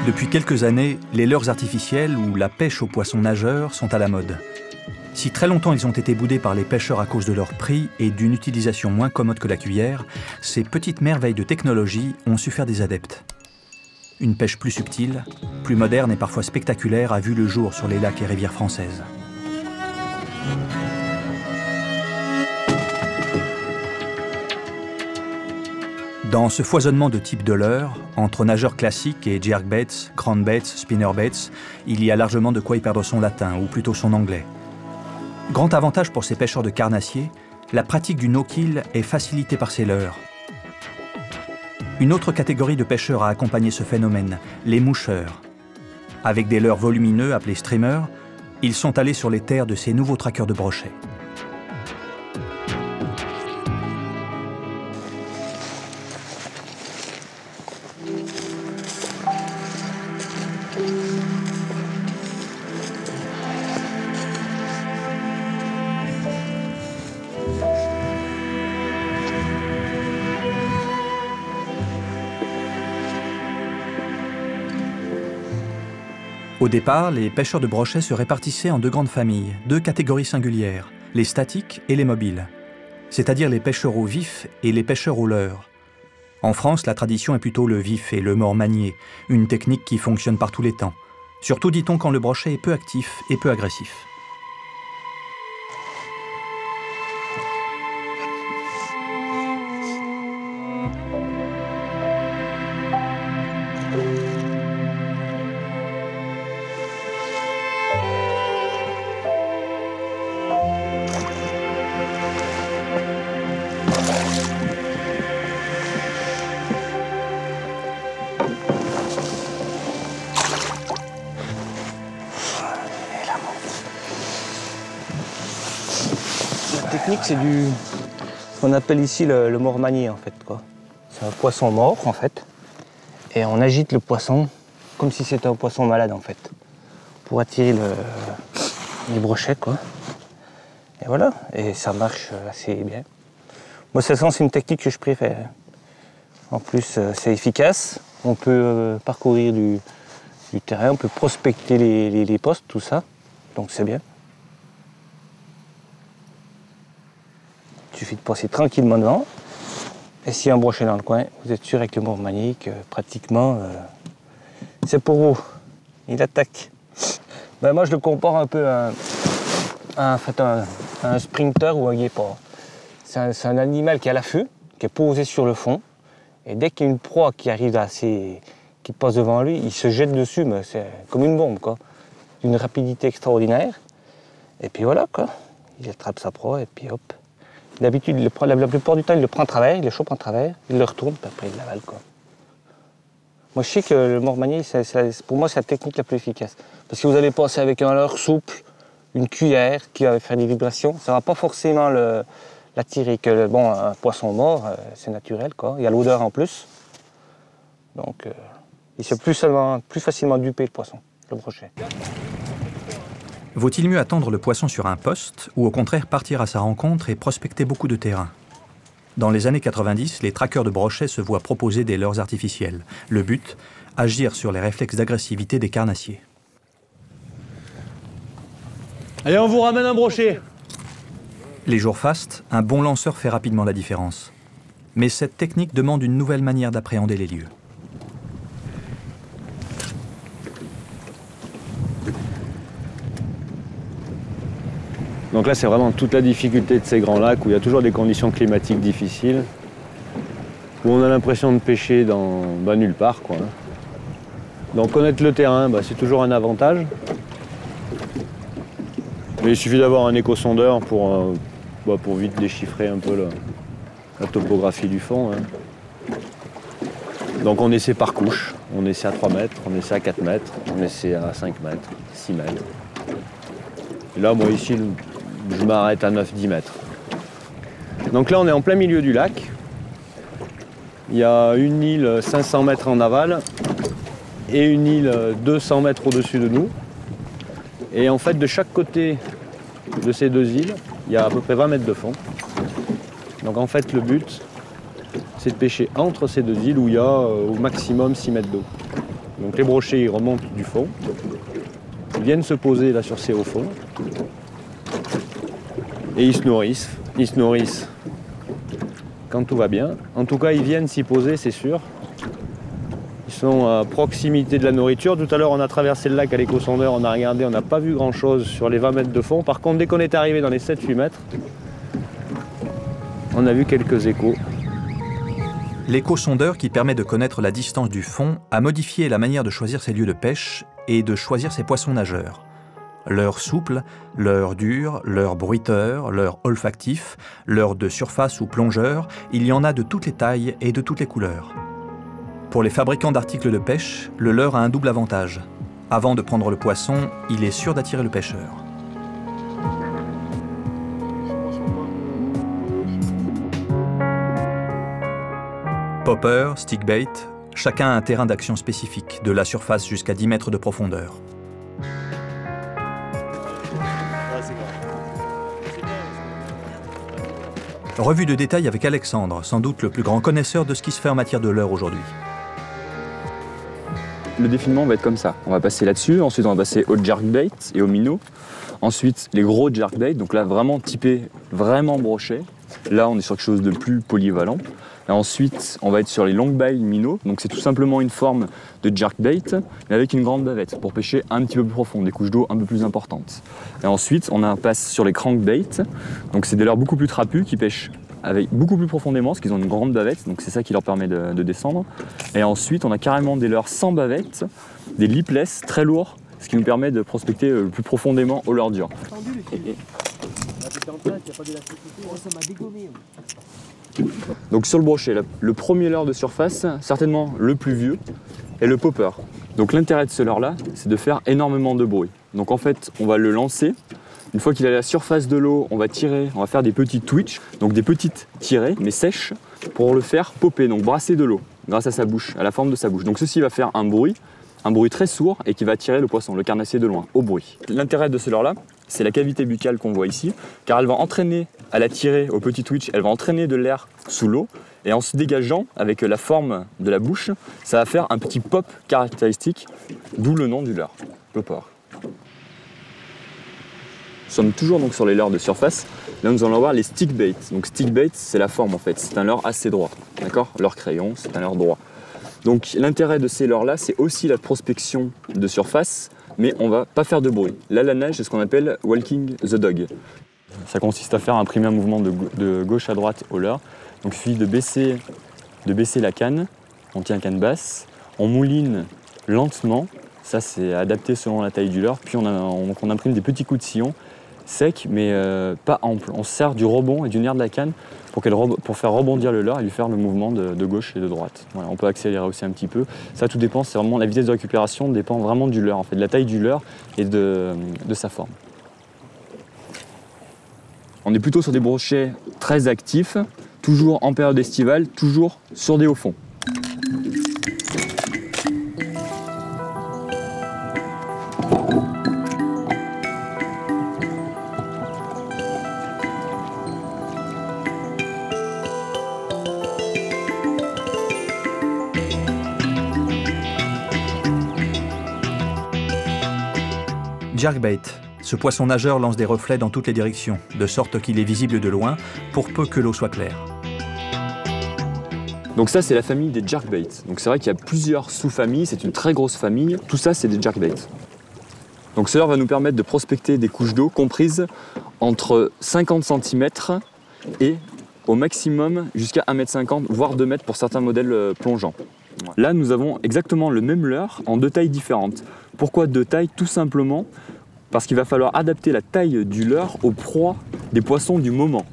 Depuis quelques années, les leurres artificiels ou la pêche aux poissons nageurs sont à la mode. Si très longtemps ils ont été boudés par les pêcheurs à cause de leur prix et d'une utilisation moins commode que la cuillère, ces petites merveilles de technologie ont su faire des adeptes. Une pêche plus subtile, plus moderne et parfois spectaculaire a vu le jour sur les lacs et rivières françaises. Dans ce foisonnement de types de leurres, entre nageurs classiques et jerkbaits, crankbaits, spinnerbaits, il y a largement de quoi y perdre son latin, ou plutôt son anglais. Grand avantage pour ces pêcheurs de carnassiers, la pratique du no-kill est facilitée par ces leurres. Une autre catégorie de pêcheurs a accompagné ce phénomène, les moucheurs. Avec des leurres volumineux appelés streamers, ils sont allés sur les terres de ces nouveaux traqueurs de brochets. Au départ, les pêcheurs de brochets se répartissaient en deux grandes familles, deux catégories singulières, les statiques et les mobiles, c'est-à-dire les pêcheurs au vif et les pêcheurs au leurre. En France, la tradition est plutôt le vif et le mort manié, une technique qui fonctionne par tous les temps, surtout dit-on quand le brochet est peu actif et peu agressif. La technique, c'est ce qu'on appelle ici le mort manié, en fait, quoi. C'est un poisson mort, en fait, et on agite le poisson comme si c'était un poisson malade, en fait, pour attirer les brochets, quoi. Et voilà, et ça marche assez bien. Moi, c'est une technique que je préfère. En plus, c'est efficace. On peut parcourir du terrain, on peut prospecter les postes, tout ça. Donc c'est bien. Il suffit de passer tranquillement devant. Et s'il y a un brochet dans le coin, vous êtes sûr avec le mort manié que pratiquement, c'est pour vous. Il attaque. Ben, moi, je le compare un peu à un sprinter ou un guépard. C'est un animal qui est à l'affût, qui est posé sur le fond. Et dès qu'il y a une proie qui arrive qui passe devant lui, il se jette dessus, mais c'est comme une bombe, quoi. D'une rapidité extraordinaire. Et puis voilà, quoi. Il attrape sa proie et puis hop. D'habitude, la plupart du temps, il le prend à travers, il le chope en travers, il le retourne, puis après il l'avale, quoi. Moi, je sais que le mort manié, pour moi, c'est la technique la plus efficace. Parce que vous allez passer avec un leurre souple, une cuillère qui va faire des vibrations. Ça ne va pas forcément l'attirer. Bon, un poisson mort, c'est naturel, quoi. Il y a l'odeur en plus. Donc, il se plus facilement duper le poisson, le brochet. Vaut-il mieux attendre le poisson sur un poste ou au contraire partir à sa rencontre et prospecter beaucoup de terrain? Dans les années 90, les traqueurs de brochets se voient proposer des leurres artificielles. Le but, agir sur les réflexes d'agressivité des carnassiers. Allez, on vous ramène un brochet. Les jours fastes, un bon lanceur fait rapidement la différence. Mais cette technique demande une nouvelle manière d'appréhender les lieux. Donc là, c'est vraiment toute la difficulté de ces grands lacs où il y a toujours des conditions climatiques difficiles, où on a l'impression de pêcher dans nulle part, quoi. Donc connaître le terrain, c'est toujours un avantage. Mais il suffit d'avoir un échosondeur pour vite déchiffrer un peu la topographie du fond, hein. Donc on essaie par couche. On essaie à 3 mètres, on essaie à 4 mètres, on essaie à 5 mètres, 6 mètres. Et là, moi ici, je m'arrête à 9-10 mètres. Donc là, on est en plein milieu du lac. Il y a une île 500 mètres en aval et une île 200 mètres au-dessus de nous. Et en fait, de chaque côté de ces deux îles, il y a à peu près 20 mètres de fond. Donc en fait, le but, c'est de pêcher entre ces deux îles où il y a au maximum 6 mètres d'eau. Donc les brochets ils remontent du fond, ils viennent se poser là sur ces hauts fonds et ils se nourrissent quand tout va bien. En tout cas ils viennent s'y poser, c'est sûr. Ils sont à proximité de la nourriture. Tout à l'heure on a traversé le lac à l'éco-sondeur, on a regardé, on n'a pas vu grand chose sur les 20 mètres de fond. Par contre dès qu'on est arrivé dans les 7-8 mètres, on a vu quelques échos. L'éco-sondeur, qui permet de connaître la distance du fond, a modifié la manière de choisir ses lieux de pêche et de choisir ses poissons nageurs. L'heure souple, l'heure dure, l'heure bruiteur, l'heure olfactif, l'heure de surface ou plongeur, il y en a de toutes les tailles et de toutes les couleurs. Pour les fabricants d'articles de pêche, le leurre a un double avantage. Avant de prendre le poisson, il est sûr d'attirer le pêcheur. Popper, stickbait, chacun a un terrain d'action spécifique, de la surface jusqu'à 10 mètres de profondeur. Revue de détail avec Alexandre, sans doute le plus grand connaisseur de ce qui se fait en matière de leurre aujourd'hui. Le défilement va être comme ça. On va passer là-dessus, ensuite on va passer au jerkbait et au minnow. Ensuite les gros jerkbait, donc là vraiment typé, vraiment brochet. Là on est sur quelque chose de plus polyvalent. Et ensuite on va être sur les long bile minnow, donc c'est tout simplement une forme de jerkbait, mais avec une grande bavette pour pêcher un petit peu plus profond, des couches d'eau un peu plus importantes. Et ensuite on passe sur les crankbait, donc c'est des leurres beaucoup plus trapus qui pêchent avec beaucoup plus profondément, parce qu'ils ont une grande bavette, donc c'est ça qui leur permet de descendre. Et ensuite on a carrément des leurres sans bavette, des lipless très lourds, ce qui nous permet de prospecter le plus profondément au leurre dur. Donc sur le brochet, le premier leurre de surface, certainement le plus vieux, est le popper. Donc l'intérêt de ce leurre-là, c'est de faire énormément de bruit. Donc en fait, on va le lancer. Une fois qu'il est à la surface de l'eau, on va tirer, on va faire des petits twitch, donc des petites tirées, mais sèches, pour le faire popper, donc brasser de l'eau, grâce à sa bouche, à la forme de sa bouche. Donc ceci va faire un bruit très sourd et qui va attirer le poisson, le carnassier de loin, au bruit. L'intérêt de ce leurre-là, c'est la cavité buccale qu'on voit ici, car elle va entraîner, à la tirer au petit twitch, elle va entraîner de l'air sous l'eau, et en se dégageant avec la forme de la bouche, ça va faire un petit pop caractéristique, d'où le nom du leurre, popper. Nous sommes toujours donc sur les leurres de surface. Là, nous allons voir les stickbait. Donc stickbait, c'est la forme en fait. C'est un leurre assez droit. D'accord ? Leurre crayon, c'est un leurre droit. Donc l'intérêt de ces leurres-là, c'est aussi la prospection de surface, mais on ne va pas faire de bruit. Là, la nage, c'est ce qu'on appelle walking the dog. Ça consiste à faire imprimer un mouvement de gauche à droite au leurre. Donc il suffit de baisser la canne. On tient canne basse. On mouline lentement. Ça, c'est adapté selon la taille du leurre. Puis on imprime des petits coups de sillon secs, mais pas amples. On se sert du rebond et du nerf de la canne pour faire rebondir le leurre et lui faire le mouvement de gauche et de droite. Voilà, on peut accélérer aussi un petit peu. Ça, tout dépend. C'est vraiment la vitesse de récupération dépend vraiment du leurre, en fait, de la taille du leurre et de sa forme. On est plutôt sur des brochets très actifs, toujours en période estivale, toujours sur des hauts fonds. Jerkbait. Ce poisson nageur lance des reflets dans toutes les directions, de sorte qu'il est visible de loin, pour peu que l'eau soit claire. Donc ça, c'est la famille des jerkbait. Donc c'est vrai qu'il y a plusieurs sous-familles, c'est une très grosse famille. Tout ça, c'est des jerkbait. Donc cela va nous permettre de prospecter des couches d'eau comprises entre 50 cm et au maximum jusqu'à 1,50 m, voire 2 mètres pour certains modèles plongeants. Là, nous avons exactement le même leurre en deux tailles différentes. Pourquoi deux tailles ? Tout simplement parce qu'il va falloir adapter la taille du leurre aux proies des poissons du moment.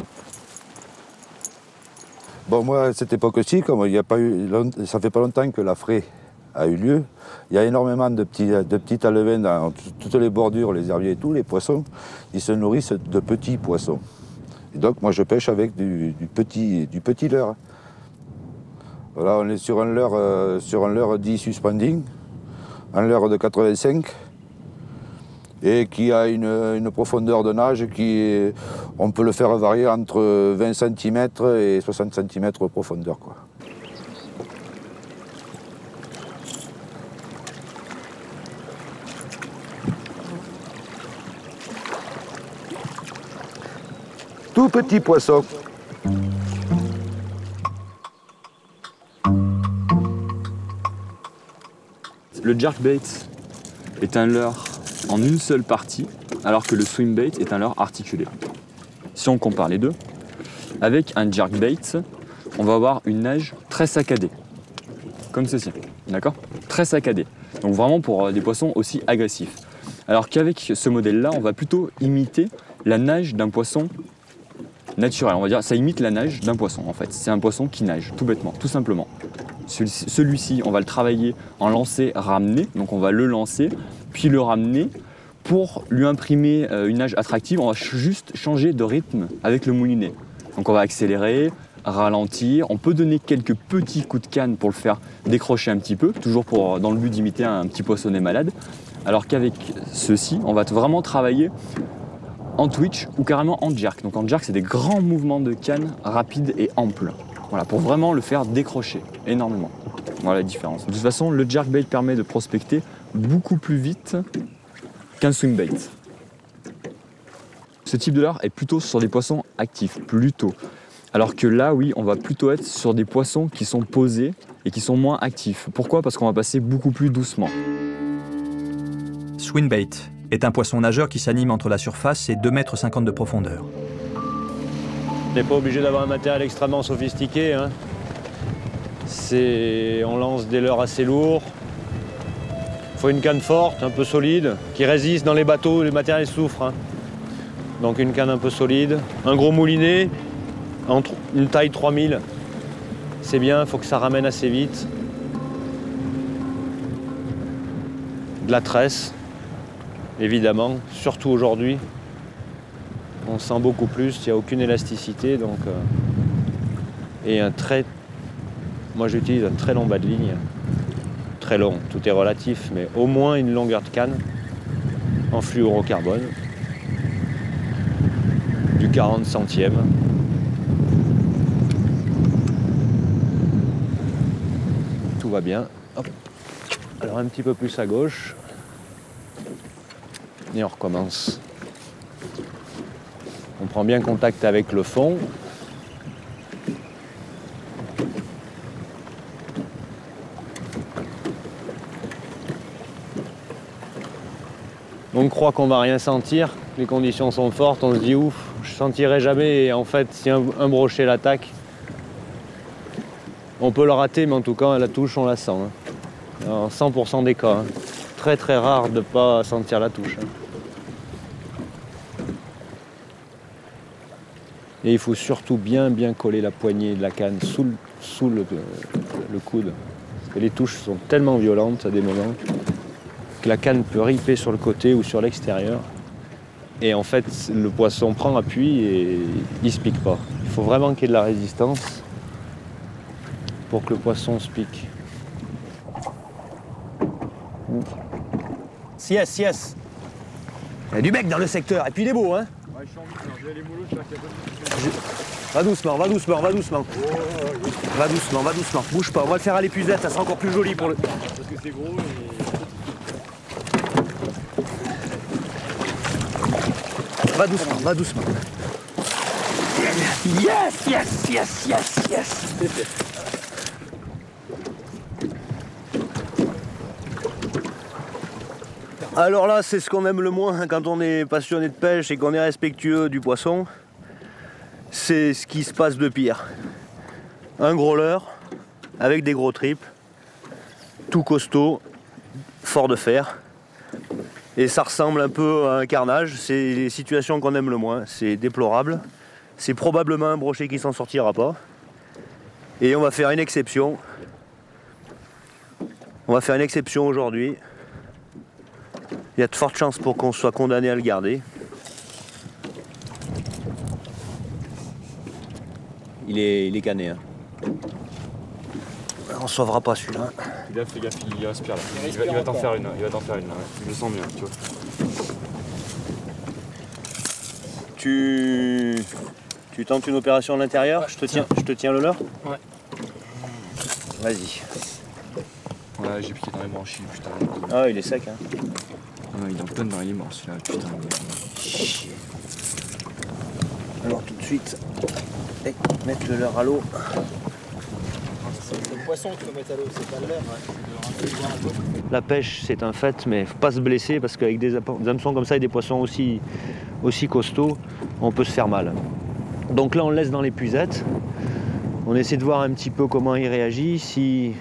Bon, moi, à cette époque-ci, comme il y a pas eu, ça fait pas longtemps que la fraie a eu lieu, il y a énormément de petits alevins dans toutes les bordures, les herbiers et tout, les poissons, ils se nourrissent de petits poissons. Et donc, moi, je pêche avec du petit leurre. Voilà, on est sur un leurre dit suspending, un leurre de 85, et qui a une profondeur de nage on peut le faire varier entre 20 cm et 60 cm de profondeur, quoi. Tout petit poisson. Le jerkbait est un leurre en une seule partie, alors que le swimbait est un leurre articulé. Si on compare les deux, avec un jerkbait, on va avoir une nage très saccadée, comme ceci, d'accord? Très saccadée. Donc vraiment pour des poissons aussi agressifs. Alors qu'avec ce modèle-là, on va plutôt imiter la nage d'un poisson naturel. On va dire, ça imite la nage d'un poisson en fait. C'est un poisson qui nage, tout bêtement, tout simplement. Celui-ci, on va le travailler en lancer-ramener. Donc on va le lancer, puis le ramener. Pour lui imprimer une nage attractive, on va juste changer de rythme avec le moulinet. Donc on va accélérer, ralentir. On peut donner quelques petits coups de canne pour le faire décrocher un petit peu, toujours dans le but d'imiter un petit poissonnet malade. Alors qu'avec ceci, on va vraiment travailler en twitch ou carrément en jerk. Donc en jerk, c'est des grands mouvements de canne rapides et amples. Voilà, pour vraiment le faire décrocher énormément. Voilà la différence. De toute façon, le jerkbait permet de prospecter beaucoup plus vite qu'un swimbait. Ce type de leurre est plutôt sur des poissons actifs, plutôt. Alors que là, oui, on va plutôt être sur des poissons qui sont posés et qui sont moins actifs. Pourquoi? Parce qu'on va passer beaucoup plus doucement. Swimbait est un poisson nageur qui s'anime entre la surface et 2,50 m de profondeur. On n'est pas obligé d'avoir un matériel extrêmement sophistiqué. Hein. On lance des leurres assez lourds. Il faut une canne forte, un peu solide, qui résiste dans les bateaux, les matériels souffrent. Hein. Donc une canne un peu solide. Un gros moulinet, une taille 3000. C'est bien, il faut que ça ramène assez vite. De la tresse, évidemment, surtout aujourd'hui. On sent beaucoup plus, il n'y a aucune élasticité. Donc, et moi j'utilise un très long bas de ligne. Très long, tout est relatif, mais au moins une longueur de canne en fluorocarbone. Du 40 centièmes. Tout va bien. Hop. Alors un petit peu plus à gauche. Et on recommence. On prend bien contact avec le fond. On croit qu'on va rien sentir, les conditions sont fortes, on se dit ouf, je sentirai jamais, et en fait si un brochet l'attaque, on peut le rater, mais en tout cas la touche on la sent. Hein. En 100% des cas. Hein. Très très rare de ne pas sentir la touche. Hein. Et il faut surtout bien coller la poignée de la canne sous le coude. Parce que les touches sont tellement violentes à des moments que la canne peut ripper sur le côté ou sur l'extérieur. Et en fait, le poisson prend appui et il ne se pique pas. Il faut vraiment qu'il y ait de la résistance pour que le poisson se pique. Yes, yes. Il y a du mec dans le secteur, et puis il est beau, hein. Ouais, je suis en vite, je vais les moulots, je suis à Va doucement, va doucement, va doucement. Va doucement, va doucement. Bouge pas, on va le faire à l'épuisette, ça sera encore plus joli pour le... Parce que c'est gros et... Va doucement, va doucement. Yes, yes, yes, yes, yes. Alors là, c'est ce qu'on aime le moins quand on est passionné de pêche et qu'on est respectueux du poisson. C'est ce qui se passe de pire. Un gros leurre avec des gros tripes, tout costaud, fort de fer. Et ça ressemble un peu à un carnage. C'est les situations qu'on aime le moins. C'est déplorable. C'est probablement un brochet qui s'en sortira pas. Et on va faire une exception. On va faire une exception aujourd'hui. Il y a de fortes chances pour qu'on soit condamné à le garder. Il est cané. Hein. On ne sauvera pas celui-là. Fais gaffe, il respire là. Il va t'en faire une, il va t'en faire une là. Ouais. Je le sens bien, tu vois. Tu tentes une opération à l'intérieur, je te tiens le leurre. Ouais. Vas-y. Ouais, j'ai piqué dans les branchies, putain. Ah, il est sec, hein. Ah, il est en pleine dans les morts celui-là, putain. Alors tout de suite, mettre le leurre à l'eau. C'est le poisson qu'il faut mettre à l'eau, c'est pas le leurre. La pêche, c'est un fait, mais il ne faut pas se blesser parce qu'avec des hameçons comme ça et des poissons aussi costauds, on peut se faire mal. Donc là, on le laisse dans l'épuisette. On essaie de voir un petit peu comment il réagit. Si...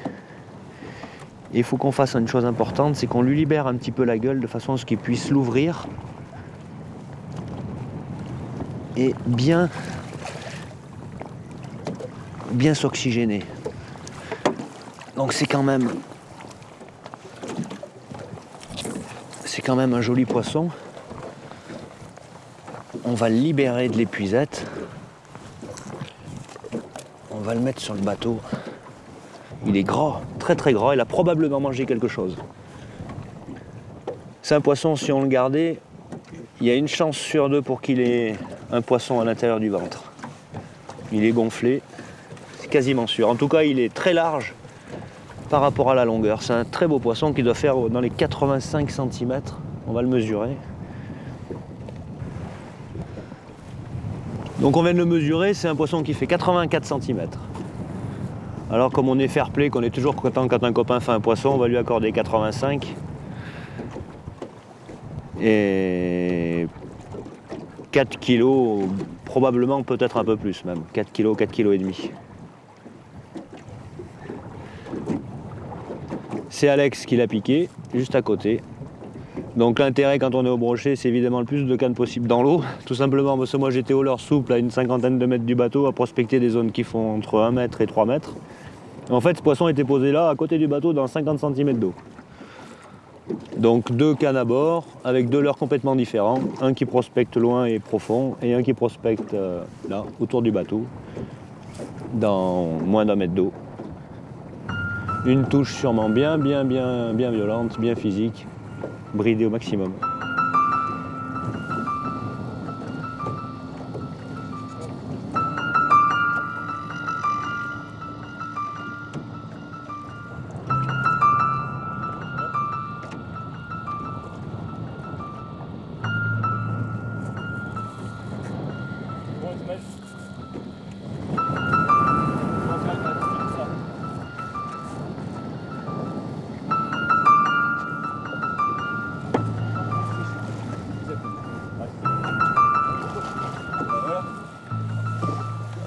Il faut qu'on fasse une chose importante, c'est qu'on lui libère un petit peu la gueule de façon à ce qu'il puisse l'ouvrir et bien s'oxygéner. Donc c'est quand même un joli poisson. On va le libérer de l'épuisette. On va le mettre sur le bateau. Il est gras, très très gras, il a probablement mangé quelque chose. C'est un poisson, si on le gardait, il y a une chance sur deux pour qu'il ait un poisson à l'intérieur du ventre. Il est gonflé, c'est quasiment sûr. En tout cas, il est très large par rapport à la longueur. C'est un très beau poisson qui doit faire dans les 85 cm. On va le mesurer. Donc on vient de le mesurer, c'est un poisson qui fait 84 cm. Alors comme on est fair play, qu'on est toujours content quand un copain fait un poisson, on va lui accorder 85. Et 4 kg, probablement peut-être un peu plus même. 4 kg, 4 kg et demi. C'est Alex qui l'a piqué, juste à côté. Donc l'intérêt quand on est au brochet, c'est évidemment le plus de cannes possible dans l'eau. Tout simplement parce que moi j'étais au leurre souple à une cinquantaine de mètres du bateau à prospecter des zones qui font entre 1 mètre et 3 mètres. Et en fait ce poisson était posé là, à côté du bateau, dans 50 cm d'eau. Donc 2 cannes à bord, avec 2 leurres complètement différents. Un qui prospecte loin et profond, et un qui prospecte là, autour du bateau, dans moins d'1 mètre d'eau. Une touche sûrement bien violente, bien physique. Bridé au maximum.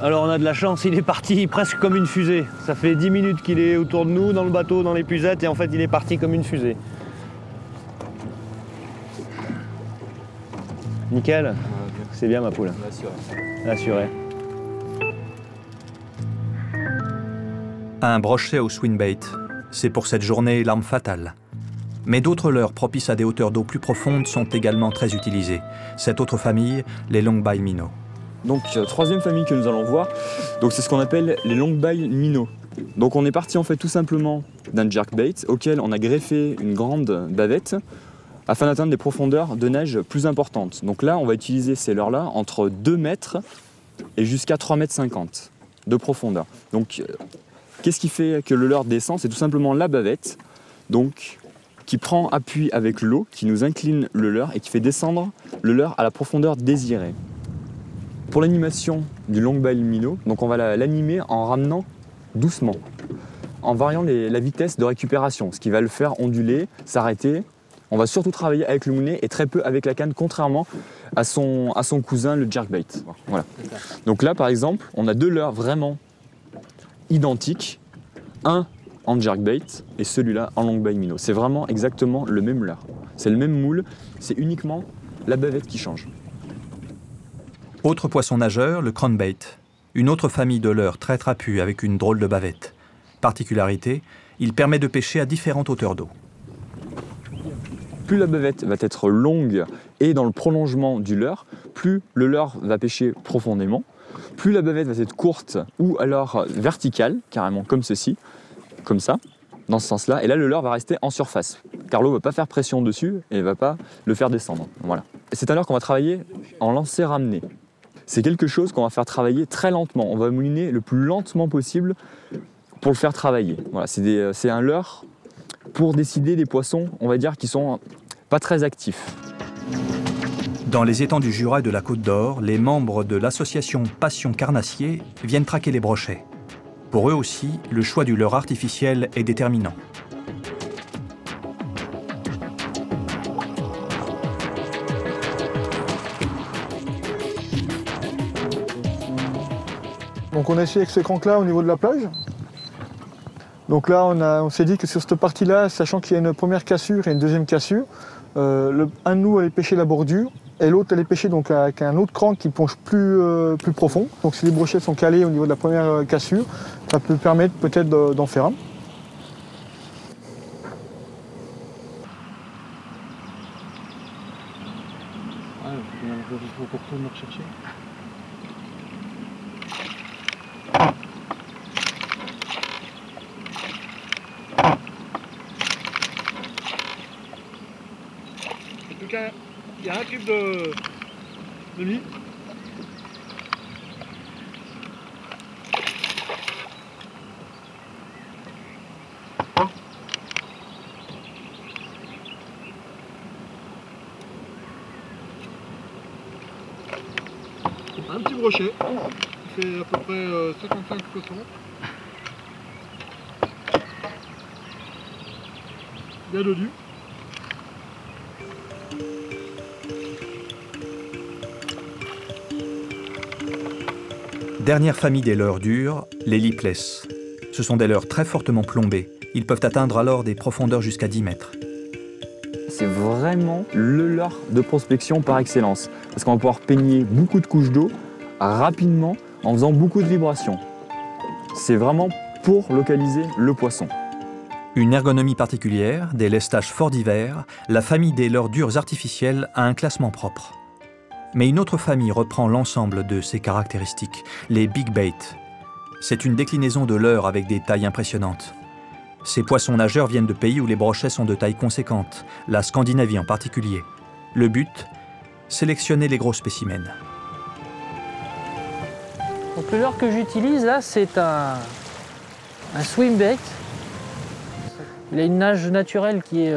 Alors on a de la chance, il est parti presque comme une fusée. Ça fait 10 minutes qu'il est autour de nous, dans le bateau, dans l'épuisette, et en fait il est parti comme une fusée. Nickel. C'est bien ma poule. Assuré. Un brochet au swinbait, c'est pour cette journée l'arme fatale. Mais d'autres leurres propices à des hauteurs d'eau plus profondes sont également très utilisées. Cette autre famille, les long-bile minnows. Donc troisième famille que nous allons voir, donc c'est ce qu'on appelle les long-bile minnows. Donc on est parti en fait tout simplement d'un jerkbait auquel on a greffé une grande bavette afin d'atteindre des profondeurs de neige plus importantes. Donc là on va utiliser ces leurres-là entre 2 mètres et jusqu'à 3,50 m de profondeur. Donc qu'est-ce qui fait que le leurre descend? C'est tout simplement la bavette donc, qui prend appui avec l'eau, qui nous incline le leurre et qui fait descendre le leurre à la profondeur désirée. Pour l'animation du long-bile minnow, donc on va l'animer en ramenant doucement, en variant la vitesse de récupération, ce qui va le faire onduler, s'arrêter. On va surtout travailler avec le mounet et très peu avec la canne, contrairement à son cousin le jerkbait. Voilà. Donc là par exemple, on a 2 leurres vraiment identiques, un en jerkbait et celui-là en long-bile minnow. C'est vraiment exactement le même leurre. C'est le même moule, c'est uniquement la bavette qui change. Autre poisson nageur, le crankbait. Une autre famille de leurres très trapue avec une drôle de bavette. Particularité, il permet de pêcher à différentes hauteurs d'eau. Plus la bavette va être longue et dans le prolongement du leurre, plus le leurre va pêcher profondément. Plus la bavette va être courte ou alors verticale, carrément comme ceci, comme ça, dans ce sens-là. Et là, le leurre va rester en surface, car l'eau ne va pas faire pression dessus et ne va pas le faire descendre. Voilà. C'est un leurre qu'on va travailler en lancer-ramener. C'est quelque chose qu'on va faire travailler très lentement. On va mouliner le plus lentement possible pour le faire travailler. Voilà, c'est un leurre pour décider des poissons, on va dire, qui sont pas très actifs. Dans les étangs du Jura et de la Côte d'Or, les membres de l'association Passion Carnassier viennent traquer les brochets. Pour eux aussi, le choix du leurre artificiel est déterminant. Donc on a essayé avec ce crank-là au niveau de la plage. Donc là on s'est dit que sur cette partie-là, sachant qu'il y a une première cassure et une deuxième cassure, un de nous allait pêcher la bordure et l'autre allait pêcher donc avec un autre crank qui plonge plus profond. Donc si les brochets sont calés au niveau de la première cassure, ça peut permettre peut-être d'en faire un. Il y a un tube de lit. Un petit brochet, qui fait à peu près 55 poissons. Bien dodu. Dernière famille des leurres durs, les lipless. Ce sont des leurres très fortement plombés. Ils peuvent atteindre alors des profondeurs jusqu'à 10 mètres. C'est vraiment le leurre de prospection par excellence. Parce qu'on va pouvoir peigner beaucoup de couches d'eau rapidement en faisant beaucoup de vibrations. C'est vraiment pour localiser le poisson. Une ergonomie particulière, des lestages forts d'hiver, la famille des leurres durs artificiels a un classement propre. Mais une autre famille reprend l'ensemble de ces caractéristiques, les big bait. C'est une déclinaison de leurre avec des tailles impressionnantes. Ces poissons nageurs viennent de pays où les brochets sont de taille conséquente, la Scandinavie en particulier. Le but, sélectionner les gros spécimens. Donc le leurre que j'utilise là, c'est un swim bait. Il a une nage naturelle qui est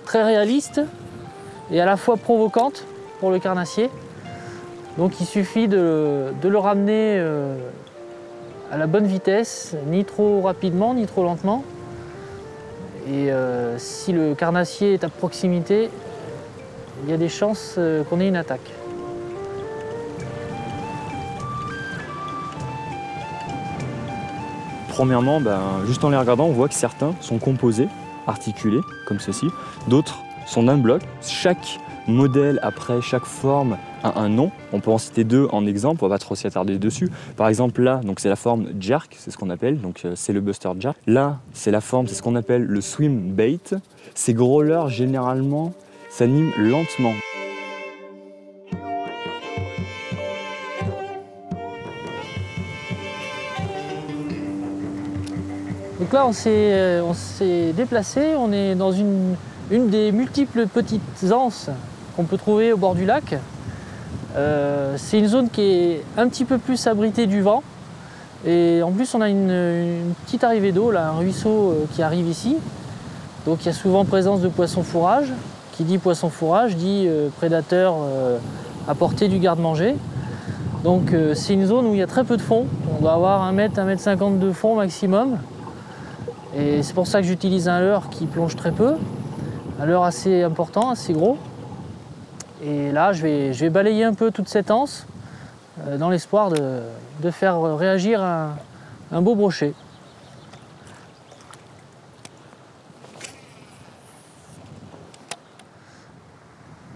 très réaliste et à la fois provocante pour le carnassier. Donc il suffit de le ramener à la bonne vitesse, ni trop rapidement, ni trop lentement. Et si le carnassier est à proximité, il y a des chances qu'on ait une attaque. Premièrement, juste en les regardant, on voit que certains sont composés, articulés, comme ceci. D'autres sont d'un bloc. Chaque modèle, après chaque forme, a un nom. On peut en citer deux en exemple, on va trop s'y attarder dessus. Par exemple là, c'est la forme jerk, c'est ce qu'on appelle, donc c'est le buster jerk. Là, c'est la forme, c'est ce qu'on appelle le swim bait. Ces gros leurres, généralement, s'animent lentement. Donc là, on s'est déplacé, on est dans une des multiples petites anses qu'on peut trouver au bord du lac. C'est une zone qui est un petit peu plus abritée du vent. Et en plus, on a une petite arrivée d'eau, là, un ruisseau qui arrive ici. Donc il y a souvent présence de poissons fourrage. Qui dit poisson fourrage dit prédateur à portée du garde-manger. Donc c'est une zone où il y a très peu de fond. On doit avoir 1 mètre, 1 mètre 50 de fond maximum. Et c'est pour ça que j'utilise un leurre qui plonge très peu. Un leurre assez important, assez gros. Et là, je vais balayer un peu toute cette anse dans l'espoir de faire réagir un beau brochet.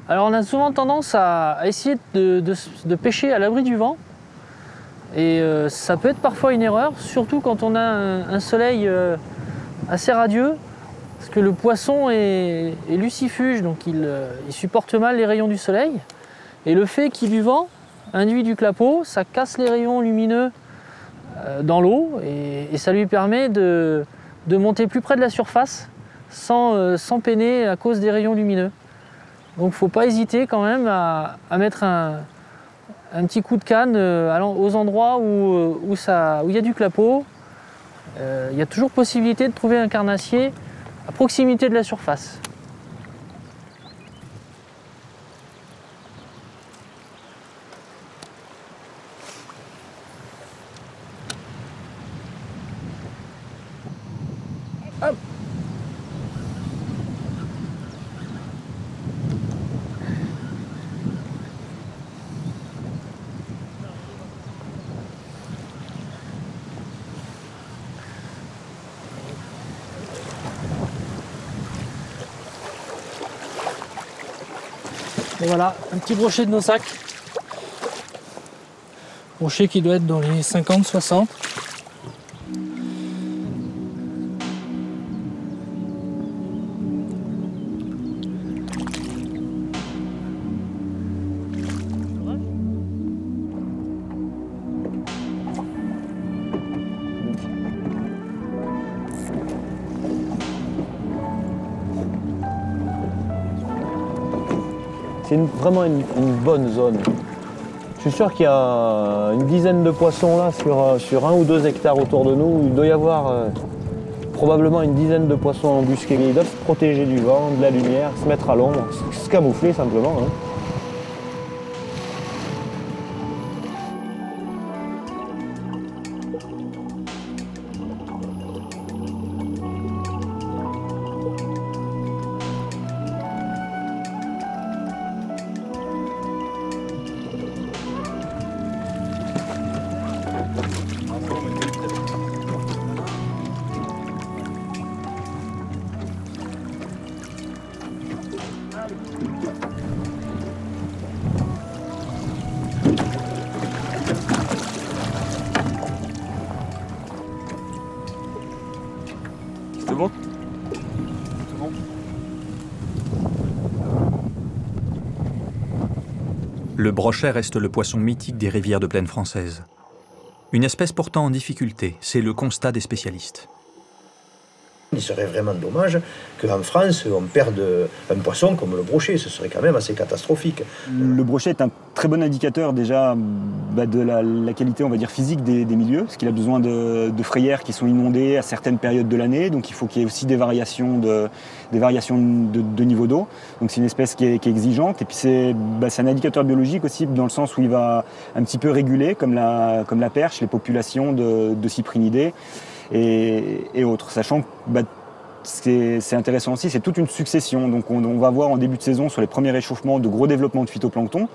Alors on a souvent tendance à essayer de pêcher à l'abri du vent. Et ça peut être parfois une erreur, surtout quand on a un soleil assez radieux. Parce que le poisson est lucifuge, donc il supporte mal les rayons du soleil. Et le fait qu'il y ait du vent induit du clapot, ça casse les rayons lumineux dans l'eau et ça lui permet de monter plus près de la surface sans peiner à cause des rayons lumineux. Donc il ne faut pas hésiter quand même à mettre un petit coup de canne aux endroits où il y a du clapot. Il y a toujours possibilité de trouver un carnassier à proximité de la surface. Et voilà, un petit brochet de nos sacs. Brochet qui doit être dans les 50-60. C'est vraiment une bonne zone. Je suis sûr qu'il y a une dizaine de poissons là sur 1 ou 2 hectares autour de nous. Il doit y avoir probablement une dizaine de poissons embusqués. Ils doivent se protéger du vent, de la lumière, se mettre à l'ombre, se camoufler simplement. Hein. C'est bon ? Le brochet reste le poisson mythique des rivières de plaine française. Une espèce pourtant en difficulté, c'est le constat des spécialistes. Il serait vraiment dommage qu'en France, on perde un poisson comme le brochet. Ce serait quand même assez catastrophique. Le brochet est un très bon indicateur déjà de la qualité, on va dire, physique des milieux, parce qu'il a besoin de frayères qui sont inondées à certaines périodes de l'année, donc il faut qu'il y ait aussi des variations de niveau d'eau. Donc c'est une espèce qui est exigeante, et puis c'est un indicateur biologique aussi, dans le sens où il va un petit peu réguler, comme la perche, les populations de cyprinidés et autres, sachant que c'est intéressant aussi, c'est toute une succession. Donc on va voir en début de saison, sur les premiers réchauffements, de gros développements de phytoplancton.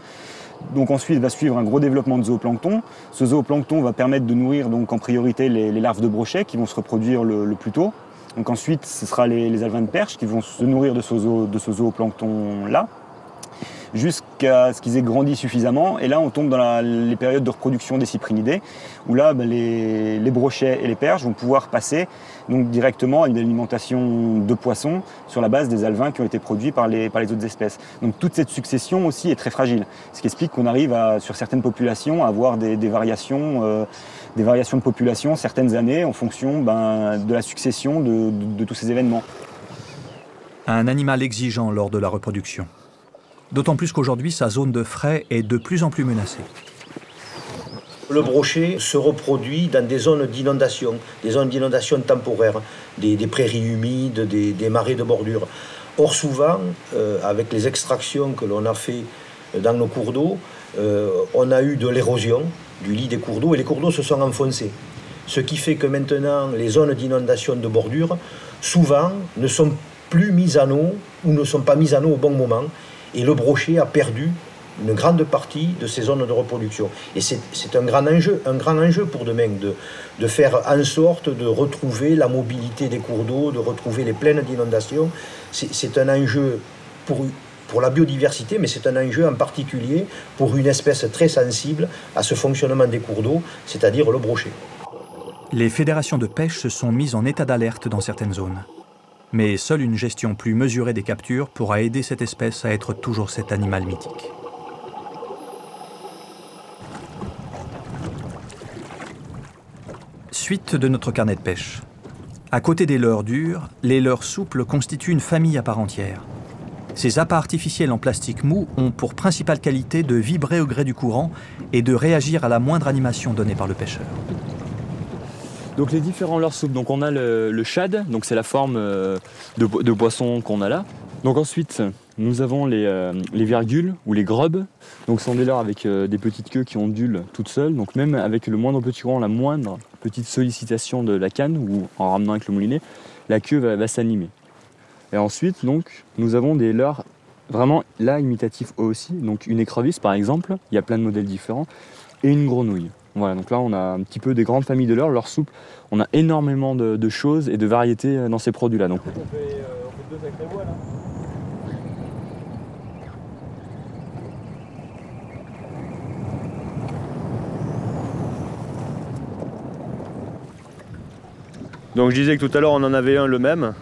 Donc ensuite va suivre un gros développement de zooplancton. Ce zooplancton va permettre de nourrir donc en priorité les larves de brochet qui vont se reproduire le plus tôt. Donc ensuite ce sera les alevins de perche qui vont se nourrir de ce zooplancton-là, jusqu'à ce qu'ils aient grandi suffisamment. Et là, on tombe dans les périodes de reproduction des cyprinidés, où là, les brochets et les perches vont pouvoir passer donc, directement à une alimentation de poissons sur la base des alevins qui ont été produits par les autres espèces. Donc toute cette succession aussi est très fragile, ce qui explique qu'on arrive sur certaines populations à avoir des variations de population certaines années en fonction de la succession de tous ces événements. Un animal exigeant lors de la reproduction. D'autant plus qu'aujourd'hui, sa zone de frai est de plus en plus menacée. Le brochet se reproduit dans des zones d'inondation temporaires, des prairies humides, des marais de bordure. Or souvent, avec les extractions que l'on a fait dans nos cours d'eau, on a eu de l'érosion du lit des cours d'eau et les cours d'eau se sont enfoncés. Ce qui fait que maintenant, les zones d'inondation de bordure, souvent, ne sont plus mises en eau ou ne sont pas mises en eau au bon moment. Et le brochet a perdu une grande partie de ces zones de reproduction. Et c'est un grand enjeu pour demain, de faire en sorte de retrouver la mobilité des cours d'eau, de retrouver les plaines d'inondation. C'est un enjeu pour la biodiversité, mais c'est un enjeu en particulier pour une espèce très sensible à ce fonctionnement des cours d'eau, c'est-à-dire le brochet. Les fédérations de pêche se sont mises en état d'alerte dans certaines zones. Mais seule une gestion plus mesurée des captures pourra aider cette espèce à être toujours cet animal mythique. Suite de notre carnet de pêche. À côté des leurres durs, les leurres souples constituent une famille à part entière. Ces appâts artificiels en plastique mou ont pour principale qualité de vibrer au gré du courant et de réagir à la moindre animation donnée par le pêcheur. Donc les différents leurres souples, donc on a le shad, donc c'est la forme de poisson qu'on a là. Donc ensuite, nous avons les virgules ou les grobes. Donc ce sont des leurres avec des petites queues qui ondulent toutes seules. Donc même avec le moindre petit courant, la moindre petite sollicitation de la canne ou en ramenant avec le moulinet, la queue va s'animer. Et ensuite, donc, nous avons des leurres vraiment là imitatifs eux aussi. Donc une écrevisse par exemple, il y a plein de modèles différents, et une grenouille. Voilà, donc là on a un petit peu des grandes familles de leurres souples. On a énormément de choses et de variétés dans ces produits-là. Donc. On fait 2 sacrés voiles. Donc je disais que tout à l'heure on en avait un le même,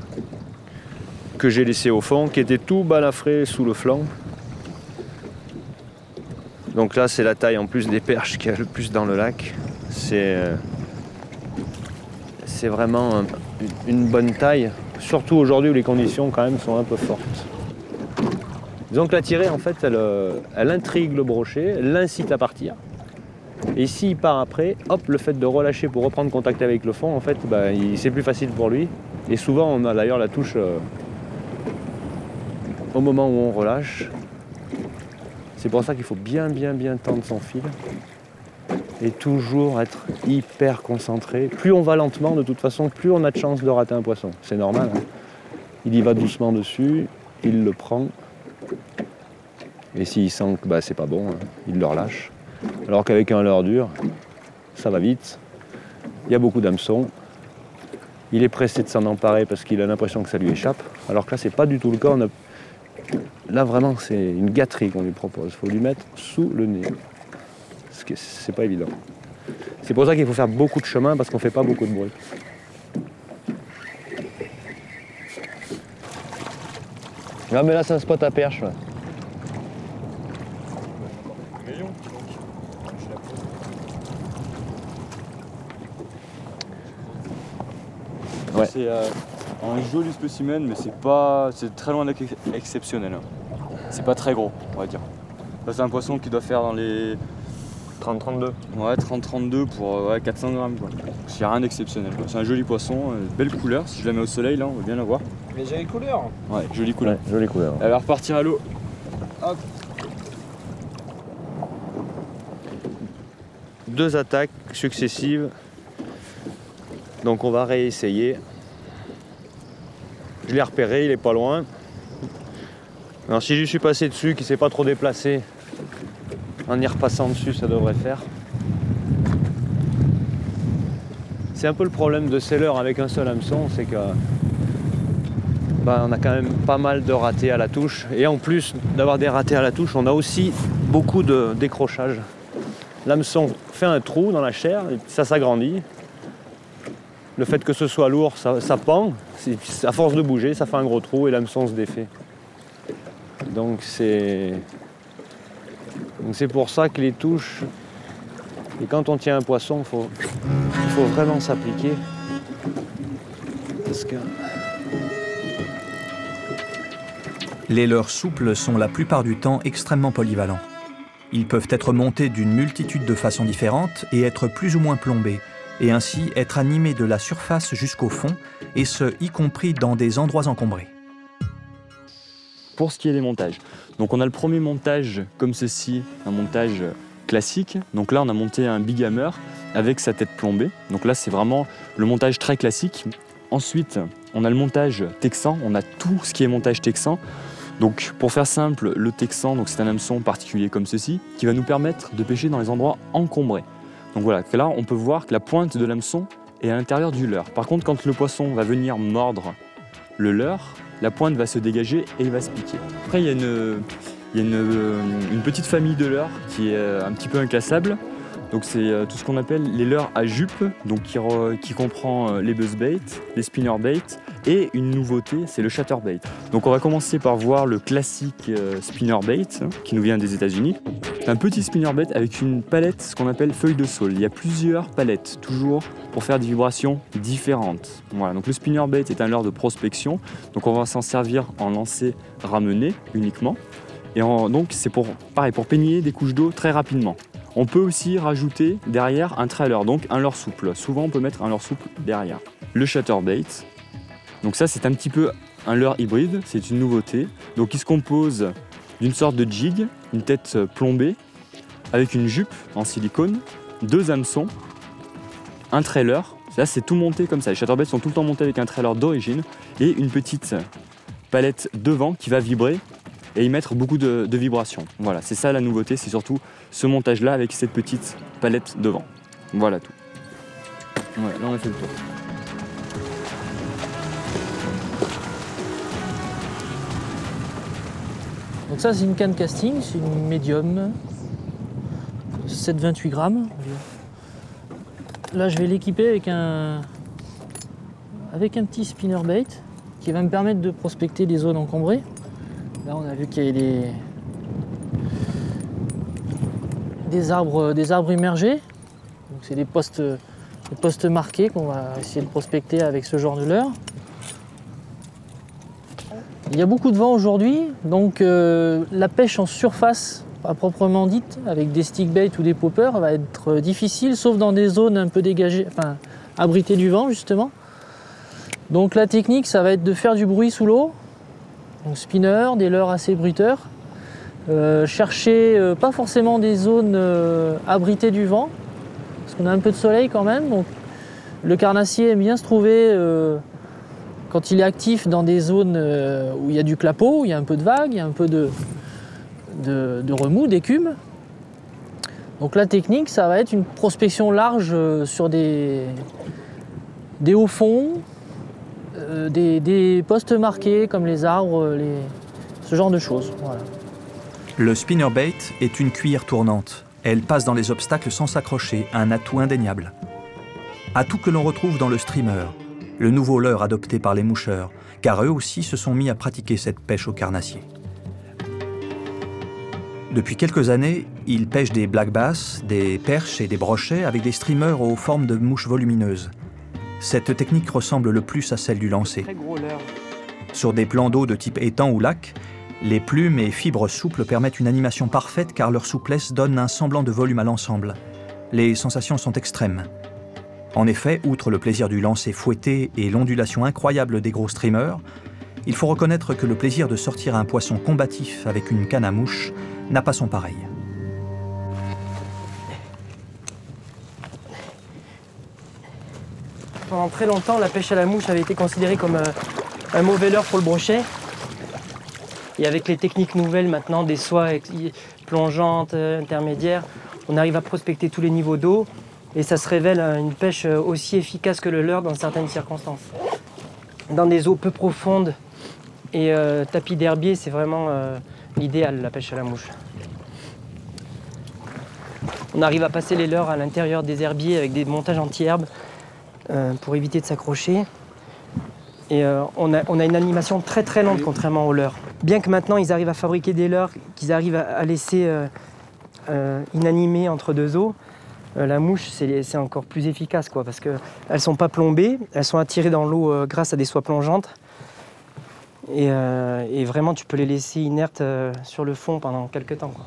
que j'ai laissé au fond, qui était tout balafré sous le flanc. Donc là c'est la taille en plus des perches qu'il y a le plus dans le lac. C'est vraiment une bonne taille, surtout aujourd'hui où les conditions quand même sont un peu fortes. Disons que la tirée en fait elle intrigue le brochet, elle l'incite à partir. Et s'il part après, hop, le fait de relâcher pour reprendre contact avec le fond, en fait, c'est plus facile pour lui. Et souvent on a d'ailleurs la touche au moment où on relâche. C'est pour ça qu'il faut bien tendre son fil et toujours être hyper concentré. Plus on va lentement, de toute façon, plus on a de chances de rater un poisson. C'est normal, hein. Il y va doucement dessus, il le prend. Et s'il sent que c'est pas bon, hein, il le relâche. Alors qu'avec un leurre dur, ça va vite. Il y a beaucoup d'hameçons. Il est pressé de s'en emparer parce qu'il a l'impression que ça lui échappe. Alors que là, c'est pas du tout le cas. Là, vraiment, c'est une gâterie qu'on lui propose. Il faut lui mettre sous le nez. C'est pas évident. C'est pour ça qu'il faut faire beaucoup de chemin parce qu'on fait pas beaucoup de bruit. Non, mais là, c'est un spot à perche. Là. Ouais. C'est un joli spécimen, mais c'est très loin d'être exceptionnel. C'est pas très gros, on va dire. Là, c'est un poisson qui doit faire dans les 30-32. Ouais, 30-32 pour 400 grammes. Il n'y a rien d'exceptionnel. C'est un joli poisson, belle couleur. Si je la mets au soleil, là, on va bien la voir. Mais jolie couleur. Ouais, jolie couleur. Ouais, jolie couleur. Elle va repartir à l'eau. Hop. 2 attaques successives. Donc on va réessayer. Je l'ai repéré, il est pas loin. Alors si je suis passé dessus, qu'il ne s'est pas trop déplacé, en y repassant dessus, ça devrait faire. C'est un peu le problème de ces leurres avec un seul hameçon, c'est que on a quand même pas mal de ratés à la touche. Et en plus d'avoir des ratés à la touche, on a aussi beaucoup de décrochage. L'hameçon fait un trou dans la chair, et ça s'agrandit. Le fait que ce soit lourd, ça pend. À force de bouger, ça fait un gros trou et l'hameçon se défait. Donc c'est pour ça que les touches, et quand on tient un poisson, il faut vraiment s'appliquer. Parce que les leurres souples sont la plupart du temps extrêmement polyvalents. Ils peuvent être montés d'une multitude de façons différentes et être plus ou moins plombés, et ainsi être animés de la surface jusqu'au fond, et ce, y compris dans des endroits encombrés. Pour ce qui est des montages, donc on a le premier montage comme ceci, un montage classique. Donc là on a monté un big hammer avec sa tête plombée. Donc là c'est vraiment le montage très classique. Ensuite on a le montage texan, on a tout ce qui est montage texan. Donc pour faire simple, le texan, c'est un hameçon particulier comme ceci, qui va nous permettre de pêcher dans les endroits encombrés. Donc voilà, là on peut voir que la pointe de l'hameçon est à l'intérieur du leurre. Par contre quand le poisson va venir mordre le leurre, la pointe va se dégager et il va se piquer. Après il y a une petite famille de leurres qui est un petit peu inclassable. Donc c'est tout ce qu'on appelle les leurres à jupe, donc qui comprend les buzzbait, les spinnerbait et une nouveauté, c'est le chatterbait. Donc on va commencer par voir le classique spinnerbait qui nous vient des États-Unis. C'est un petit spinnerbait avec une palette, ce qu'on appelle feuille de saule. Il y a plusieurs palettes, toujours pour faire des vibrations différentes. Voilà, donc le spinnerbait est un leurre de prospection, donc on va s'en servir en lancer ramené uniquement. Et donc c'est pareil, pour peigner des couches d'eau très rapidement. On peut aussi rajouter derrière un trailer, donc un leurre souple. Souvent on peut mettre un leurre souple derrière. Le chatterbait, donc ça c'est un petit peu un leurre hybride, c'est une nouveauté. Donc il se compose d'une sorte de jig, une tête plombée, avec une jupe en silicone, 2 hameçons, un trailer. Là c'est tout monté comme ça, les chatterbaits sont tout le temps montés avec un trailer d'origine et une petite palette devant qui va vibrer et y mettre beaucoup de vibrations. Voilà, c'est ça la nouveauté, c'est surtout ce montage-là avec cette petite palette devant. Voilà tout. Ouais, là on a fait le tour. Donc ça c'est une canne casting, c'est une médium, 7,28 grammes. Là je vais l'équiper avec un avec un petit spinnerbait qui va me permettre de prospecter des zones encombrées. Là on a vu qu'il y avait des arbres immergés. C'est des postes marqués qu'on va essayer de prospecter avec ce genre de leurre. Il y a beaucoup de vent aujourd'hui, donc la pêche en surface, à proprement dite, avec des stickbaits ou des poppers, va être difficile, sauf dans des zones un peu dégagées, enfin abritées du vent justement. Donc la technique, ça va être de faire du bruit sous l'eau, donc spinner, des leurres assez bruiteurs, chercher pas forcément des zones abritées du vent, parce qu'on a un peu de soleil quand même. Donc le carnassier aime bien se trouver quand il est actif dans des zones où il y a du clapot, où il y a un peu de vagues, il y a un peu de remous, d'écume. Donc la technique, ça va être une prospection large sur des hauts fonds, des postes marqués comme les arbres, ce genre de choses. Voilà. Le spinnerbait est une cuillère tournante. Elle passe dans les obstacles sans s'accrocher, un atout indéniable. Atout que l'on retrouve dans le streamer, le nouveau leurre adopté par les moucheurs, car eux aussi se sont mis à pratiquer cette pêche au carnassier. Depuis quelques années, ils pêchent des black bass, des perches et des brochets avec des streamers aux formes de mouches volumineuses. Cette technique ressemble le plus à celle du lancer. Sur des plans d'eau de type étang ou lac, les plumes et fibres souples permettent une animation parfaite car leur souplesse donne un semblant de volume à l'ensemble. Les sensations sont extrêmes. En effet, outre le plaisir du lancer fouetté et l'ondulation incroyable des gros streamers, il faut reconnaître que le plaisir de sortir un poisson combatif avec une canne à mouche n'a pas son pareil. Pendant très longtemps, la pêche à la mouche avait été considérée comme un mauvais leurre pour le brochet. Et avec les techniques nouvelles maintenant, des soies plongeantes, intermédiaires, on arrive à prospecter tous les niveaux d'eau et ça se révèle une pêche aussi efficace que le leurre dans certaines circonstances. Dans des eaux peu profondes et tapis d'herbier, c'est vraiment l'idéal, la pêche à la mouche. On arrive à passer les leurres à l'intérieur des herbiers avec des montages anti-herbes pour éviter de s'accrocher. Et on a une animation très très lente contrairement aux leurres. Bien que maintenant ils arrivent à fabriquer des leurres qu'ils arrivent à laisser inanimés entre deux eaux, la mouche c'est encore plus efficace quoi, parce qu'elles ne sont pas plombées, elles sont attirées dans l'eau grâce à des soies plongeantes. Et vraiment tu peux les laisser inertes sur le fond pendant quelques temps, quoi.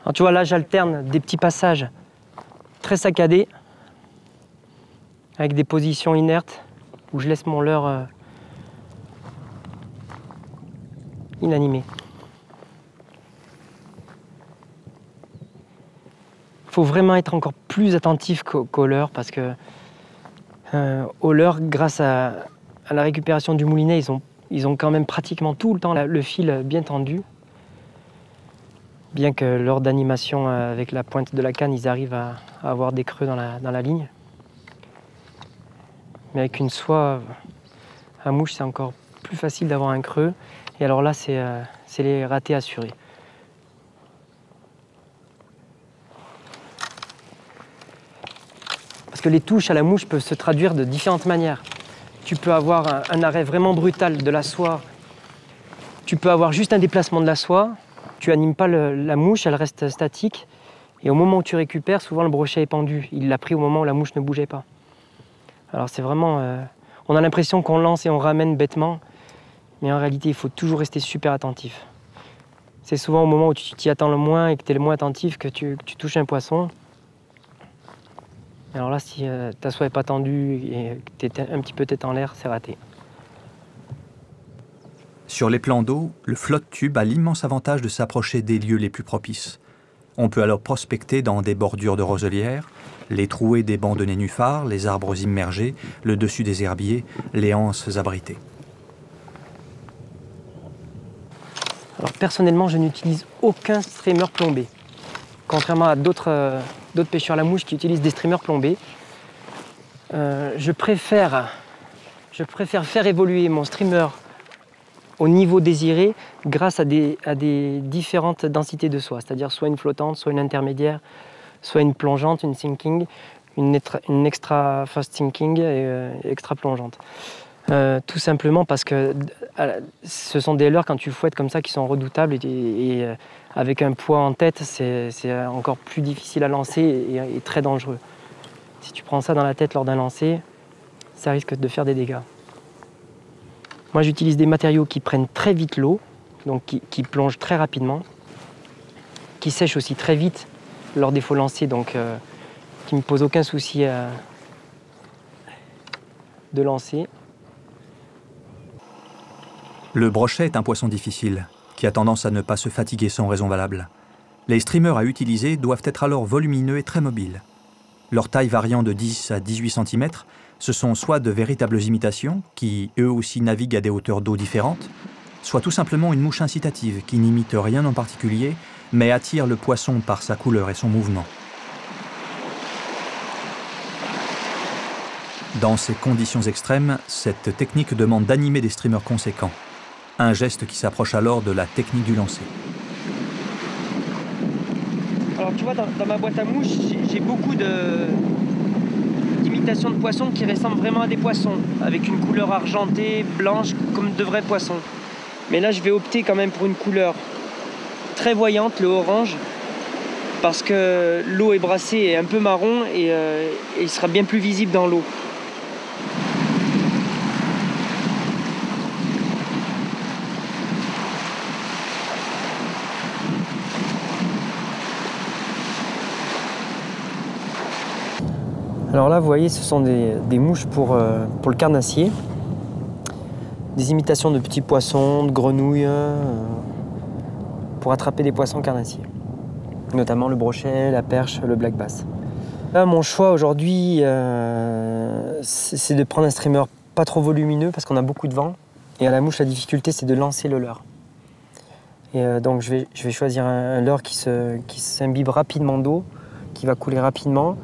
Alors tu vois là j'alterne des petits passages très saccadés avec des positions inertes où je laisse mon leurre inanimé. Il faut vraiment être encore plus attentif qu'au leurre parce que au leurre, grâce à la récupération du moulinet, ils ont quand même pratiquement tout le temps le fil bien tendu. Bien que lors d'animation avec la pointe de la canne, ils arrivent à avoir des creux dans la ligne. Mais avec une soie à mouche, c'est encore plus facile d'avoir un creux. Et alors là, c'est les ratés assurés. Parce que les touches à la mouche peuvent se traduire de différentes manières. Tu peux avoir un arrêt vraiment brutal de la soie. Tu peux avoir juste un déplacement de la soie. Tu animes pas la mouche, elle reste statique. Et au moment où tu récupères, souvent le brochet est pendu. Il l'a pris au moment où la mouche ne bougeait pas. Alors c'est vraiment... on a l'impression qu'on lance et on ramène bêtement. Mais en réalité, il faut toujours rester super attentif. C'est souvent au moment où tu t'y attends le moins et que tu es le moins attentif que tu touches un poisson. Alors là, si ta soie n'est pas tendue et que tu es un petit peu tête en l'air, c'est raté. Sur les plans d'eau, le flotte-tube a l'immense avantage de s'approcher des lieux les plus propices. On peut alors prospecter dans des bordures de roselières, les trouées des bancs de nénuphars, les arbres immergés, le dessus des herbiers, les anses abritées. Alors personnellement, je n'utilise aucun streamer plombé. Contrairement à d'autres d'autres pêcheurs à la mouche qui utilisent des streamers plombés. Je préfère faire évoluer mon streamer au niveau désiré grâce à des différentes densités de soie, c'est-à-dire soit une flottante, soit une intermédiaire, soit une plongeante, une sinking, une extra fast sinking et extra plongeante. Tout simplement parce que ce sont des leurres quand tu fouettes comme ça qui sont redoutables et avec un poids en tête, c'est encore plus difficile à lancer et très dangereux. Si tu prends ça dans la tête lors d'un lancer, ça risque de faire des dégâts. Moi, j'utilise des matériaux qui prennent très vite l'eau, donc qui plongent très rapidement, qui sèchent aussi très vite lors des faux lancers, donc qui ne me posent aucun souci de lancer. Le brochet est un poisson difficile, qui a tendance à ne pas se fatiguer sans raison valable. Les streamers à utiliser doivent être alors volumineux et très mobiles. Leur taille variant de 10 à 18 cm, ce sont soit de véritables imitations, qui eux aussi naviguent à des hauteurs d'eau différentes, soit tout simplement une mouche incitative qui n'imite rien en particulier, mais attire le poisson par sa couleur et son mouvement. Dans ces conditions extrêmes, cette technique demande d'animer des streamers conséquents. Un geste qui s'approche alors de la technique du lancer. Alors tu vois, dans ma boîte à mouches, j'ai beaucoup d'imitations de poissons qui ressemblent vraiment à des poissons, avec une couleur argentée, blanche, comme de vrais poissons. Mais là, je vais opter quand même pour une couleur très voyante, le orange, parce que l'eau est brassée et un peu marron et il sera bien plus visible dans l'eau. Alors là, vous voyez, ce sont des mouches pour le carnassier. Des imitations de petits poissons, de grenouilles, pour attraper des poissons carnassiers. Notamment le brochet, la perche, le black bass. Là, mon choix aujourd'hui, c'est de prendre un streamer pas trop volumineux parce qu'on a beaucoup de vent. Et à la mouche, la difficulté, c'est de lancer le leurre. Et donc, je vais choisir un leurre qui s'imbibe rapidement d'eau, qui va couler rapidement,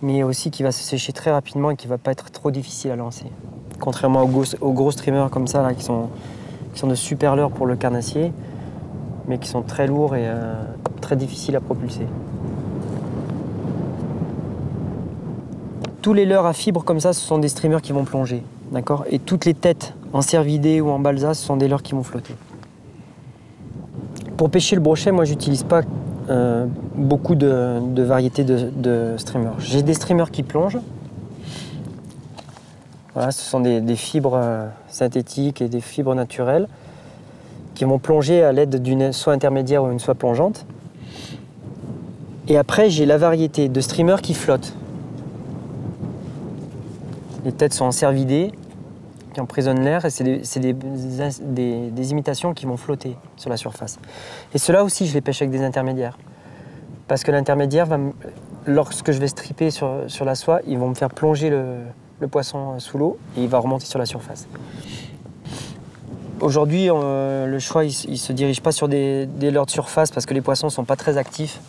mais aussi qui va se sécher très rapidement et qui ne va pas être trop difficile à lancer. Contrairement aux gros streamers comme ça, là, qui sont de super leurres pour le carnassier, mais qui sont très lourds et très difficiles à propulser. Tous les leurres à fibres comme ça, ce sont des streamers qui vont plonger, d'accord ? Et toutes les têtes en cervidés ou en balsa, ce sont des leurres qui vont flotter. Pour pêcher le brochet, moi, j'utilise pas beaucoup de variétés de streamers. J'ai des streamers qui plongent. Voilà, ce sont des fibres synthétiques et des fibres naturelles qui vont plonger à l'aide d'une soie intermédiaire ou une soie plongeante. Et après, j'ai la variété de streamers qui flottent. Les têtes sont en cervidés, qui emprisonnent l'air, et c'est des imitations qui vont flotter sur la surface. Et ceux-là aussi, je les pêche avec des intermédiaires. Parce que l'intermédiaire, lorsque je vais stripper sur la soie, ils vont me faire plonger le poisson sous l'eau et il va remonter sur la surface. Aujourd'hui, le choix, il ne se dirige pas sur des leurres de surface parce que les poissons ne sont pas très actifs.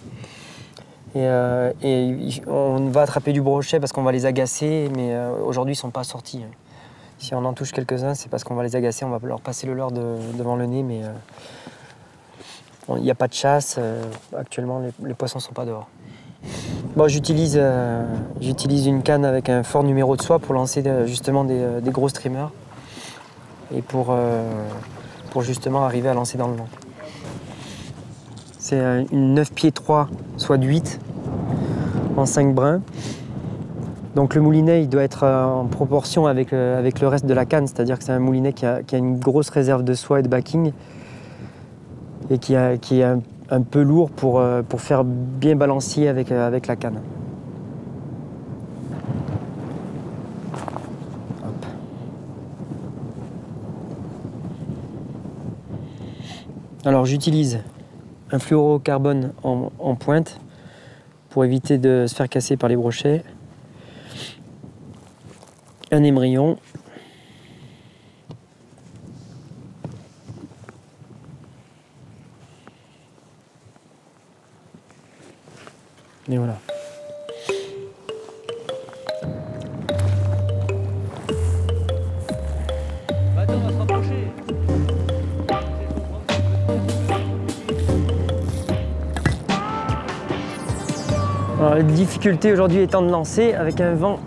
Et on va attraper du brochet parce qu'on va les agacer, mais aujourd'hui, ils ne sont pas sortis. Si on en touche quelques-uns, c'est parce qu'on va les agacer, on va leur passer le leurre devant le nez, mais il n'y a pas de chasse. Actuellement, les poissons ne sont pas dehors. Bon, j'utilise une canne avec un fort numéro de soie pour lancer justement des gros streamers et pour justement arriver à lancer dans le vent. C'est une 9 pieds 3, soit de 8, en 5 brins. Donc le moulinet, il doit être en proportion avec le reste de la canne, c'est-à-dire que c'est un moulinet qui a une grosse réserve de soie et de backing et qui est un peu lourd pour faire bien balancier avec la canne. Hop. Alors j'utilise un fluorocarbone en pointe pour éviter de se faire casser par les brochets. Un émerillon. Et voilà. Alors, la difficulté aujourd'hui étant de lancer avec un vent.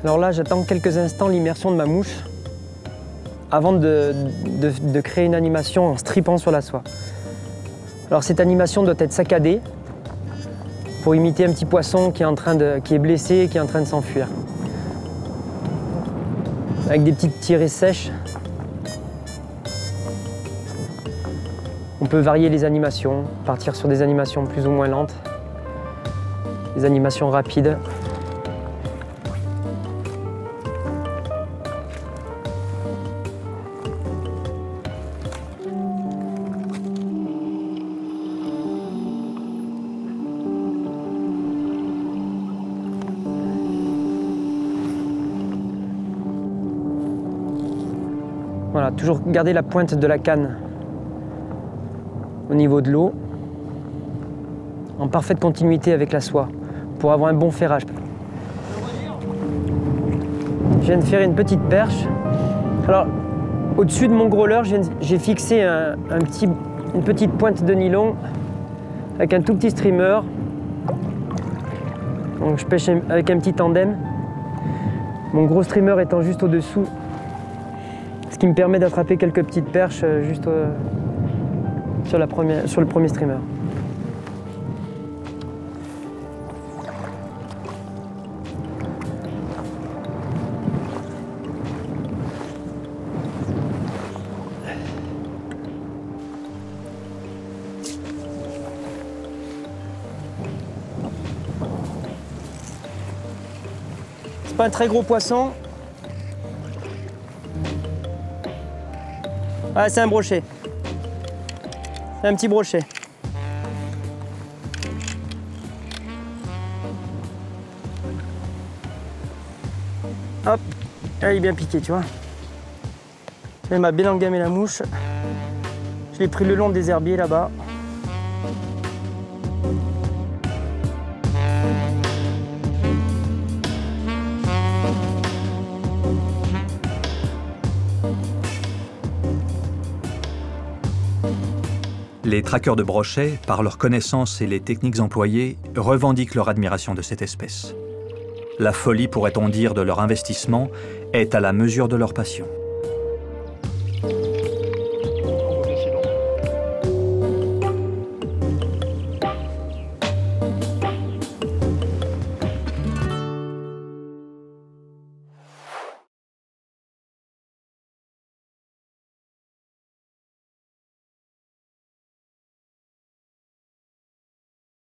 Alors là, j'attends quelques instants l'immersion de ma mouche avant de créer une animation en stripant sur la soie. Alors cette animation doit être saccadée pour imiter un petit poisson qui est blessé et qui est en train de s'enfuir. Avec des petites tirées sèches. On peut varier les animations, partir sur des animations plus ou moins lentes, des animations rapides. Voilà, toujours garder la pointe de la canne au niveau de l'eau, en parfaite continuité avec la soie, pour avoir un bon ferrage. Je viens de faire une petite perche. Alors, au-dessus de mon growler, j'ai fixé une petite pointe de nylon avec un tout petit streamer. Donc je pêche avec un petit tandem. Mon gros streamer étant juste au-dessous, ce qui me permet d'attraper quelques petites perches juste sur le premier streamer. C'est pas un très gros poisson. Ah, c'est un brochet. C'est un petit brochet. Hop, là, il est bien piqué, tu vois. Elle m'a bien engamé la mouche. Je l'ai pris le long des herbiers là-bas. Les traqueurs de brochets, par leurs connaissances et les techniques employées, revendiquent leur admiration de cette espèce. La folie, pourrait-on dire, de leur investissement est à la mesure de leur passion.